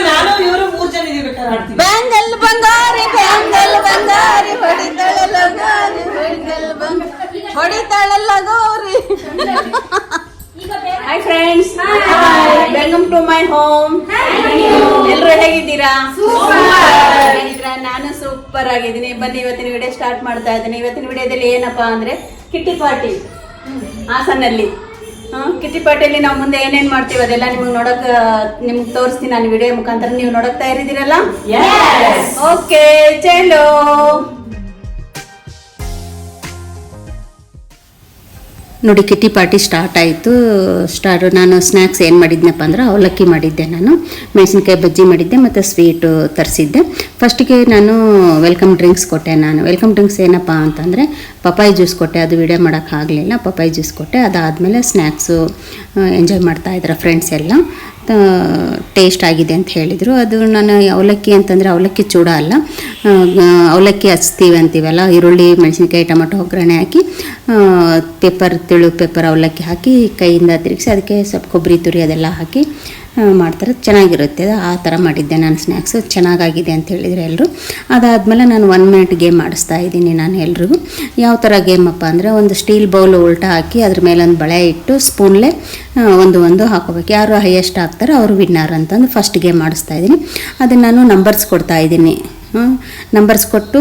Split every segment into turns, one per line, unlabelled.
ನಾನು ಇವರು 3 ಜನ ಇದೀವಿ.
ಬ್ಯಾಂಗಲ್ ಬಂಗಾರಿ ಬ್ಯಾಂಗಲ್ ಬಂಗಾರಿ ಹೊಡಿತಾಳಲ್ಲ ಗಾರಿ ಬ್ಯಾಂಗಲ್ ಬಂಗಾರಿ ಹೊಡಿತಾಳಲ್ಲ ಗೋರಿ. Hi friends, welcome to my home. ಎಲ್ಲರೂ ಹೇಗಿದ್ದೀರಾ? ನಾನು ಸೂಪರ್ ಆಗಿದ್ದೀನಿ. ಬನ್ನಿ ಇವತ್ತಿನ ವಿಡಿಯೋ ಸ್ಟಾರ್ಟ್ ಮಾಡ್ತಾ ಇದ್ದೀನಿ. ಇವತ್ತಿನ ವಿಡಿಯೋದಲ್ಲಿ ಏನಪ್ಪಾ ಅಂದ್ರೆ ಕಿಟ್ಟಿ ಪಾರ್ಟಿ ಹಾಸನಲ್ಲಿ. ಕಿಟ್ಟಿ ಪಾರ್ಟಿಯಲ್ಲಿ ನಾವು ಮುಂದೆ ಏನೇನ್ ಮಾಡ್ತೀವಿ ಅದೆಲ್ಲ ನಿಮ್ಗೆ ತೋರಿಸ್ತೀನಿ ನಾನು ವಿಡಿಯೋ ಮುಖಾಂತರ. ನೀವು ನೋಡಕ್ ತಯಾರಿದ್ದೀರಲ್ಲ? ಓಕೆ, ಚಲೋ. ನೋಡಿ, ಕಿಟ್ಟಿ ಪಾರ್ಟಿ ಸ್ಟಾರ್ಟ್ ಆಯಿತು. ನಾನು ಸ್ನ್ಯಾಕ್ಸ್ ಏನು ಮಾಡಿದ್ನಪ್ಪ ಅಂದ್ರೆ ಅವಲಕ್ಕಿ ಮಾಡಿದ್ದೆ, ನಾನು ಮೆಣಸಿನ್ಕಾಯಿ ಬಜ್ಜಿ ಮಾಡಿದ್ದೆ ಮತ್ತು ಸ್ವೀಟು ತರಿಸಿದ್ದೆ. ಫಸ್ಟಿಗೆ ನಾನು ವೆಲ್ಕಮ್ ಡ್ರಿಂಕ್ಸ್ ಕೊಟ್ಟೆ. ವೆಲ್ಕಮ್ ಡ್ರಿಂಕ್ಸ್ ಏನಪ್ಪ ಅಂತಂದರೆ ಪಪಾಯಿ ಜ್ಯೂಸ್ ಕೊಟ್ಟೆ. ಅದು ವಿಡಿಯೋ ಮಾಡೋಕ್ಕಾಗಲಿಲ್ಲ. ಪಪಾಯಿ ಜ್ಯೂಸ್ ಕೊಟ್ಟೆ. ಅದಾದಮೇಲೆ ಸ್ನ್ಯಾಕ್ಸು ಎಂಜಾಯ್ ಮಾಡ್ತಾಯಿದ್ರು ಫ್ರೆಂಡ್ಸ್ ಎಲ್ಲ. ಟೇಸ್ಟ್ ಆಗಿದೆ ಅಂತ ಹೇಳಿದರು. ಅದು ನಾನು ಅವಲಕ್ಕಿ ಅಂತಂದರೆ ಅವಲಕ್ಕಿ ಚೂಡ ಅಲ್ಲ, ಅವಲಕ್ಕಿ ಹಚ್ತೀವಿ ಅಂತೀವಲ್ಲ, ಈರುಳ್ಳಿ ಮೆಣಸಿನ್ಕಾಯಿ ಟೊಮಟೊ ಒಗ್ಗರಣೆ ಹಾಕಿ ತೆಳು ಪೆಪ್ಪರ್ ಅವಲಕ್ಕಿ ಹಾಕಿ ಕೈಯಿಂದ ತಿರುಗಿಸಿ ಅದಕ್ಕೆ ಸ್ವಲ್ಪ ಕೊಬ್ಬರಿ ತುರಿ ಅದೆಲ್ಲ ಹಾಕಿ ಮಾಡ್ತಾರೆ. ಚೆನ್ನಾಗಿರುತ್ತೆ. ಆ ಥರ ಮಾಡಿದ್ದೆ ನಾನು ಸ್ನ್ಯಾಕ್ಸು. ಚೆನ್ನಾಗಾಗಿದೆ ಅಂತ ಹೇಳಿದರು ಎಲ್ಲರೂ. ಅದಾದಮೇಲೆ ನಾನು 1 ಮಿನಿಟ್ ಗೇಮ್ ಮಾಡಿಸ್ತಾ ಇದ್ದೀನಿ ನಾನು ಎಲ್ರಿಗೂ. ಯಾವ ಥರ ಗೇಮಪ್ಪ ಅಂದರೆ, ಒಂದು ಸ್ಟೀಲ್ ಬೌಲ್ ಉಲ್ಟಾ ಹಾಕಿ ಅದ್ರ ಮೇಲೆ ಒಂದು ಬಳೆ ಇಟ್ಟು ಸ್ಪೂನ್ಲೆ ಒಂದು ಹಾಕೋಬೇಕು. ಯಾರು ಹೈಯೆಸ್ಟ್ ಹಾಕ್ತಾರೋ ಅವರು ವಿನ್ನರ್ ಅಂತಂದು ಫಸ್ಟ್ ಗೇಮ್ ಮಾಡಿಸ್ತಾ ಇದ್ದೀನಿ. ಅದನ್ನು ನಾನು ನಂಬರ್ಸ್ ಕೊಡ್ತಾ ಇದ್ದೀನಿ. ನಂಬರ್ಸ್ ಕೊಟ್ಟು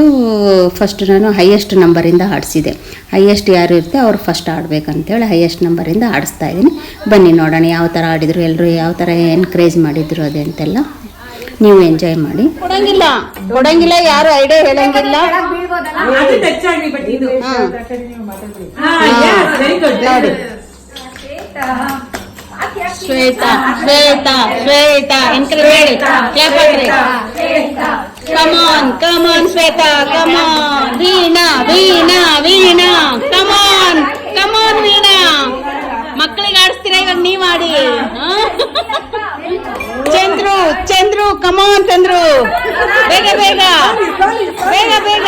ಫಸ್ಟ್ ನಾನು ಹೈಯೆಸ್ಟ್ ನಂಬರಿಂದ ಆಡಿಸಿದೆ. ಹೈಯೆಸ್ಟ್ ಯಾರು ಇರುತ್ತೆ ಅವ್ರು ಫಸ್ಟ್ ಆಡಬೇಕಂತೇಳಿ ಹೈಯೆಸ್ಟ್ ನಂಬರಿಂದ ಆಡಿಸ್ತಾ ಇದ್ದೀನಿ. ಬನ್ನಿ ನೋಡೋಣ ಯಾವ ಥರ ಆಡಿದ್ರು, ಎಲ್ಲರೂ ಯಾವ ಥರ ಎನ್ಕರೇಜ್ ಮಾಡಿದ್ರು ಅದೇ ಅಂತೆಲ್ಲ ನೀವು ಎಂಜಾಯ್ ಮಾಡಿ. ಕೊಡಂಗಿಲ್ಲ ಯಾರು ಐಡಿಯಾ ಹೇಳಂಗಿಲ್ಲ. ನೋಡಿ, ಶ್ವೇತಾ ಶ್ವೇತಾ ಶ್ವೇತಾ ಎನ್ಕರೇಜ್ ಕ್ಲಾಪ್ ಹಾಕ್ರಿ. ಕಮಾನ್ ಶ್ವೇತಾ, ಕಮಾನ್. ವೀಣಾ ವೀಣಾ ವೀಣಾ, ಕಮಾನ್ ವೀಣಾ. ಮಕ್ಕಳಿಗೆ ಆಡಿಸ್ತೀರಾ ಇವಾಗ ನೀವ್ ಆಡಿ. ಚಂದ್ರು ಕಮಾನ್ ಚಂದ್ರು, ಬೇಗ ಬೇಗ ಬೇಗ ಬೇಗ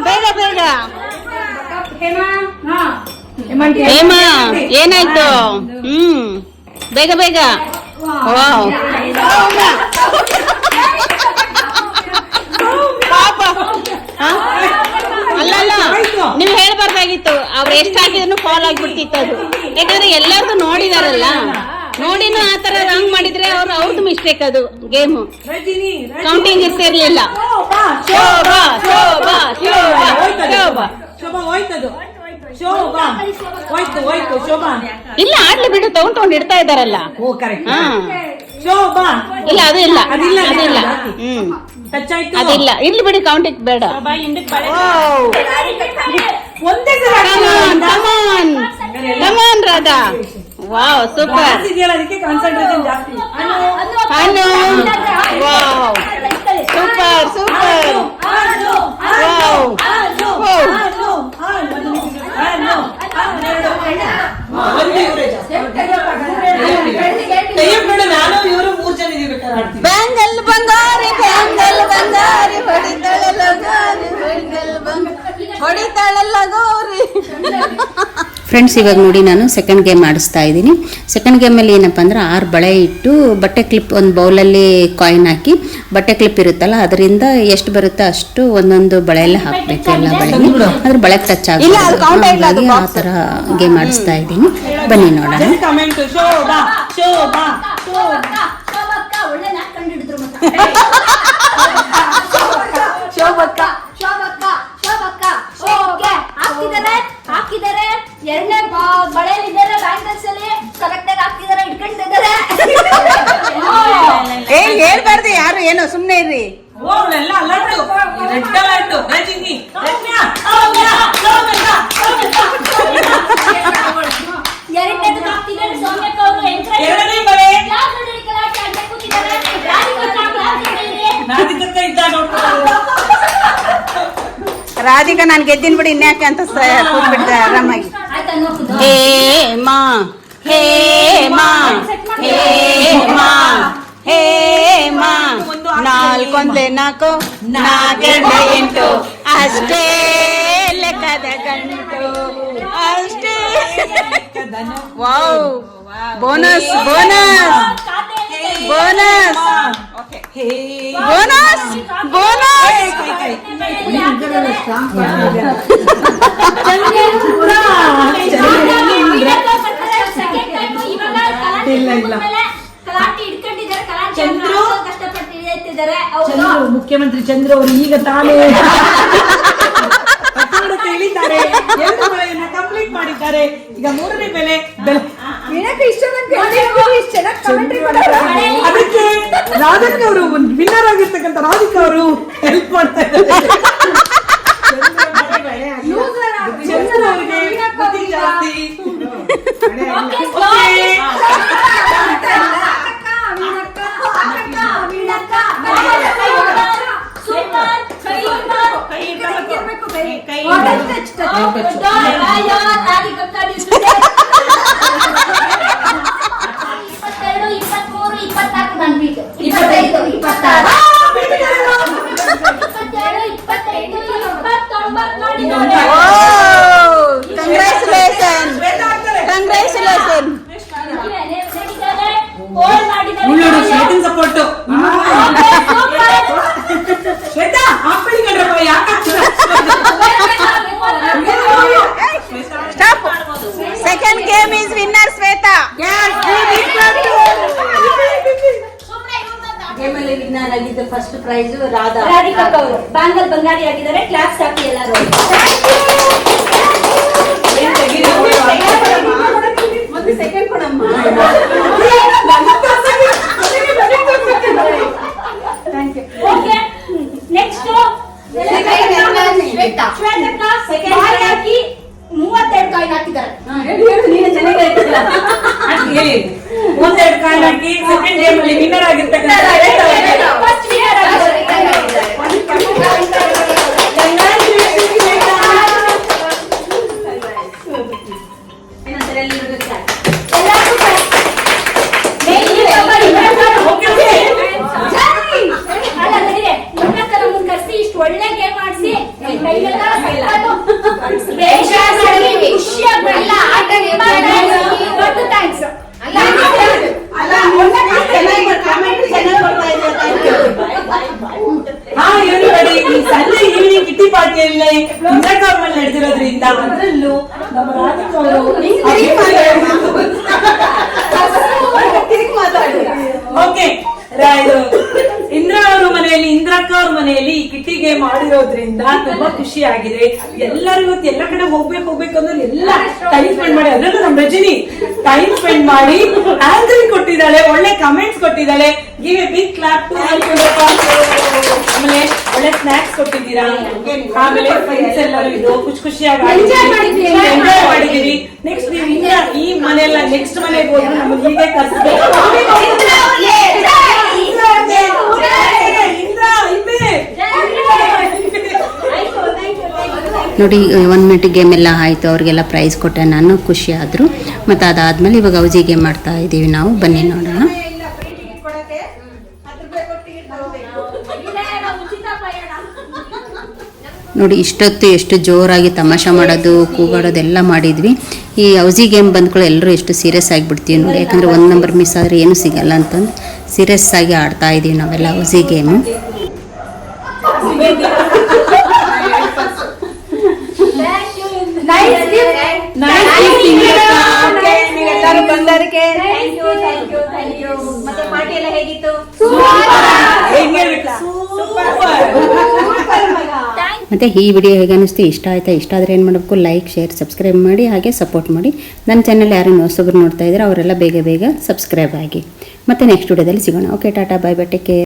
ಬೇಗ ಬೇಗ. ಹೇಮಾ ಏನಾಯ್ತು? ಬೇಗ ಬೇಗ. ವಾವ್, ಪಾಪ. ಅಲ್ಲ, ನೀವು ಹೇಳ್ಬಾರ್ದಾಗಿತ್ತು. ಅವ್ರು ಎಷ್ಟಾಗಿದ್ರು ಫಾಲ್ ಆಗ್ಬಿಡ್ತಿತ್ತು ಅದು. ಯಾಕಂದ್ರೆ ಎಲ್ಲಾರ್ದು ನೋಡಿದಾರಲ್ಲ, ನೋಡಿನೂ ಆ ತರ ರಾಂಗ್ ಮಾಡಿದ್ರೆ ಅವ್ರದ್ದು ಮಿಸ್ಟೇಕ್. ಅದು ಗೇಮು ಕೌಂಟಿಂಗ್ ಇರ್ತಿರ್ಲಿಲ್ಲ. ಶೋಭಾ ಶೋಭಾ ಶೋಭಾ ಶೋಭಾ ಇಲ್ಲ, ಆಡ್ಲಿ ಬಿಡು. ತಗೊಂಡ್ ಇಡ್ತಾ ಇದಾರಲ್ಲ. ಇಲ್ಲ, ಅದು ಇಲ್ಲ, ಅದಿಲ್ಲ. ಅದಿಲ್ಲ, ಇರ್ಲಿ ಬಿಡಿ. ಕೌಂಟಿಂಗ್ ಬೇಡ. Come on Radha. Wow, super. Anu, wow, super super. Wow,
ನಾನು ಇವರು 3 ಜನ ಇದೀವಿ.
ಬ್ಯಾಂಗಲ್ ಬಂಗಾರಿ ಬ್ಯಾಂಗಲ್ ಬಂಗಾರಿ ಹೊಡಿತಾಳಲ್ಲ ಗಾರಿ ಬ್ಯಾಂಗಲ್ ಬಂಗಾರಿ ಹೊಡಿತಾಳಲ್ಲ ಗೋರಿ. ಫ್ರೆಂಡ್ಸ್, ಇವಾಗ ನೋಡಿ ನಾನು ಸೆಕೆಂಡ್ ಗೇಮ್ ಆಡಿಸ್ತಾ ಇದ್ದೀನಿ. ಸೆಕೆಂಡ್ ಗೇಮಲ್ಲಿ ಏನಪ್ಪ ಅಂದ್ರೆ 6 ಬಳೆ ಇಟ್ಟು ಬಟ್ಟೆ ಕ್ಲಿಪ್, ಒಂದು ಬೌಲಲ್ಲಿ ಕಾಯಿನ್ ಹಾಕಿ ಬಟ್ಟೆ ಕ್ಲಿಪ್ ಇರುತ್ತಲ್ಲ ಅದರಿಂದ ಎಷ್ಟು ಬರುತ್ತೋ ಅಷ್ಟು ಒಂದೊಂದು ಬಳೆಯಲ್ಲೇ ಹಾಕಬೇಕು. ಎಲ್ಲ ಬಳೆ ಅದ್ರ ಬಳೆ ಟಚ್ ಆಗುತ್ತೆ. ಆ ಥರ ಗೇಮ್ ಆಡಿಸ್ತಾ ಇದ್ದೀನಿ. ಬನ್ನಿ ನೋಡೋಣ.
ಹಾಕಿದ್ದಾರೆ ಎರಡನೇ ಬಳೆಯಲ್ಲಿದ್ದಾರೆ, ಬ್ಯಾಂಗಲ್ಸ್ ಅಲ್ಲಿ ಕರೆಕ್ಟ್ ಆಗಿ ಹಾಕಿದ್ದಾರೆ, ಇಟ್ಕೊಂಡಿದ್ದಾರೆ.
ಹೇಳ್ಬಾರ್ದು ಯಾರು, ಏನೋ ಸುಮ್ನೆ ಇರ್ರಿ.
ಎರಡನೇದು ಹಾಕ್ತಿದ್ದಾರೆ ಸೌಮ್ಯಕ್ಕ ಅವರು.
ರಾಧಿಕಾ ನಾನು ಗೆದ್ದಿನ ಬಿಡಿ ಇನ್ಯಾಕೆ ಅಂತ ಕೂತ್ಬಿಡ್ತಾರೆ ಆರಾಮಾಗಿ. ಹೇಮಾ ಹೇಮಾ ಹೇಮಾ ಹೇಮಾ, 4 1 4 4 8 ಅಷ್ಟೇ ಲೆಕ್ಕದ ಗಂಟು, ಅಷ್ಟೇ ವಾವ್, ಬೋನಸ್
ಮುಖ್ಯಮಂತ್ರಿ ಚಂದ್ರ ಅವರು ಈಗ ತಾನೇ ಹೇಳಿದ್ದಾರೆ, 2 ಬೆಳೆಯನ್ನ ಕಂಪ್ಲೀಟ್ ಮಾಡಿದ್ದಾರೆ. ಈಗ 3ನೇ ಬೆಲೆ ಅದಕ್ಕೆ ರಾಧಿಕಾ ಅವರು ವಿನ್ನರ್ ಆಗಿರ್ತಕ್ಕಂಥ ರಾಧಿಕಾ ಅವರು ಹೆಲ್ಪ್ ಮಾಡ್ತಾ ಇದ್ದಾರೆ. ಚಂದ್ರ ಅವರಿಗೆ ಬುದ್ಧಿ ಜಾಸ್ತಿ. ಸಪೋರ್ಟ್ ಶ್ವೇತಾ ಆಪಳಿ ಕಂಡ್ರಪ್ಪ
second game is winner Shweta.
ಗೇಮಲ್ಲಿ ವಿನ್ನರ್ ಆಗಿದ್ದ ಫಸ್ಟ್ ಪ್ರೈಸ್ ರಾಧಿಕಾ ಅವರು ಬ್ಯಾಂಗಲ್ ಬಂಗಾರಿ ಆಗಿದ್ದಾರೆ. ಕ್ಲಾಸ್ ಹಾಕಿ ಎಲ್ಲರೂ. ಸೆಕೆಂಡ್ ಕೊಡಮ್ಮ. ಓಕೆ ನೆಕ್ಸ್ಟ್ ಶ್ವೇತಾ ಸೆಕೆಂಡ್ ಹಾಕಿ 32 ಕಾಯಿನ್ ಹಾಕಿದ್ದಾರೆ. ನೀನು ಚೆನ್ನಾಗಿ ಹೇಳ್ತಿಲ್ಲ.
32 ಕಾಯಿನ್ ಹಾಕಿ ಸೆಕೆಂಡ್ ಗೇಮ್ ಅಲ್ಲಿ ವಿನ್ನರ್ ಆಗಿರ್ತಕ್ಕಂಥ
ಫಸ್ಟ್ ವಿನ್ನರ್ ಆಗಿದ್ದಾರೆ. ಇಷ್ಟು ಒಳ್ಳೆ ಗೇಮ್ ಆಡಿಸಿ
ಸಂಜೆ ಈವ್ನಿಂಗ್ ಕಿಟ್ಟಿ ಪಾರ್ಟಿಯಲ್ಲಿ ಇಂದ್ರಕಾರ್ಮಲ್ ನಡೆದಿರೋದ್ರಿಂದ ಅದರಲ್ಲೂ ನಮ್ಮ ರಾಧಿಕಾ ಅವರು ಓಕೆ ಇಂದ್ರ ಅವ್ರ ಮನೆಯಲ್ಲಿ ಇಂದ್ರಕ್ಕ ಅವ್ರ ಮನೆಯಲ್ಲಿ ಈ ಕಿಟ್ಟಿ ಗೇಮ್ ಆಡಿರೋದ್ರಿಂದ ತುಂಬಾ ಖುಷಿ ಆಗಿದೆ. ಎಲ್ಲರೂ ಇವತ್ತು ಎಲ್ಲ ಕಡೆ ಹೋಗ್ಬೇಕು ಅಂದ್ರೆ ಎಲ್ಲ ಟೈಮ್ ಸ್ಪೆಂಡ್ ಮಾಡಿ, ಅದರಲ್ಲೂ ನಮ್ ರಜನಿ ಟೈಮ್ ಸ್ಪೆಂಡ್ ಮಾಡಿ ಆನ್ಸರ್ ಕೊಟ್ಟಿದ್ದಾಳೆ, ಒಳ್ಳೆ ಕಮೆಂಟ್ಸ್ ಕೊಟ್ಟಿದ್ದಾಳೆ. Give a big clap to ಆಮೇಲೆ ಒಳ್ಳೆ ಸ್ನಾಕ್ಸ್ ಕೊಟ್ಟಿದ್ದೀರಾ, ಆಮೇಲೆ ಫ್ರೆಂಡ್ಸ್ ಎಲ್ಲರೂ ಇದು ಖುಷಿಯಾಗಿ ಎಂಜಾಯ್ ಮಾಡಿದೀವಿ. ನೆಕ್ಸ್ಟ್ ನೀವು ಇನ್ನ ಈ ಮನೆಯಲ್ಲ ನೆಕ್ಸ್ಟ್ ಮನೆಗೆ ಹೋದ್ರೆ ನಮ್ಗೆ ಹೀಗೆ ಕರ್ಸ್ಬೇಕು.
ನೋಡಿ 1 ಮಿನಿಟ್ ಗೇಮ್ ಎಲ್ಲ ಆಯಿತು, ಅವ್ರಿಗೆಲ್ಲ ಪ್ರೈಸ್ ಕೊಟ್ಟೆ ನಾನು, ಖುಷಿ ಆದರು. ಮತ್ತು ಅದಾದಮೇಲೆ ಇವಾಗ ಔಜಿ ಗೇಮ್ ಮಾಡ್ತಾ ಇದ್ದೀವಿ ನಾವು, ಬನ್ನಿ ನೋಡೋಣ. ನೋಡಿ ಇಷ್ಟೊತ್ತು ಎಷ್ಟು ಜೋರಾಗಿ ತಮಾಷೆ ಮಾಡೋದು ಕೂಗಾಡೋದೆಲ್ಲ ಮಾಡಿದ್ವಿ. ಈ ಔಜಿ ಗೇಮ್ ಬಂದ್ಕೊಳ್ಳೋ ಎಲ್ಲರೂ ಎಷ್ಟು ಸೀರಿಯಸ್ ಆಗಿಬಿಡ್ತೀವಿ ನೋಡಿ, ಯಾಕಂದರೆ 1 ನಂಬರ್ ಮಿಸ್ ಆದರೆ ಏನೂ ಸಿಗಲ್ಲ ಅಂತಂದು ಸೀರಿಯಸ್ ಆಗಿ ಆಡ್ತಾ ಇದ್ದೀವಿ ನಾವೆಲ್ಲ ಔಜಿ ಗೇಮು.
ಮತ್ತೆ ಪಾರ್ಟಿ ಎಲ್ಲ ಹೇಗಿತ್ತು?
ಮತ್ತು ಈ ವಿಡಿಯೋ ಹೇಗೆ ಅನ್ನಿಸ್ತು, ಇಷ್ಟ ಆಯಿತಾ? ಇಷ್ಟ ಆದರೆ ಏನು ಮಾಡಬೇಕು, ಲೈಕ್, ಶೇರ್, ಸಬ್ಸ್ಕ್ರೈಬ್ ಮಾಡಿ, ಹಾಗೆ ಸಪೋರ್ಟ್ ಮಾಡಿ. ನನ್ನ ಚಾನಲ್ ಯಾರು ಹೊಸಬ್ರು ನೋಡ್ತಾ ಇದ್ದಾರೆ ಅವರೆಲ್ಲ ಬೇಗ ಬೇಗ ಸಬ್ಸ್ಕ್ರೈಬ್ ಆಗಿ. ಮತ್ತು ನೆಕ್ಸ್ಟ್ ವಿಡಿಯೋದಲ್ಲಿ ಸಿಗೋಣ. Okay, Tata, bye bye, take care.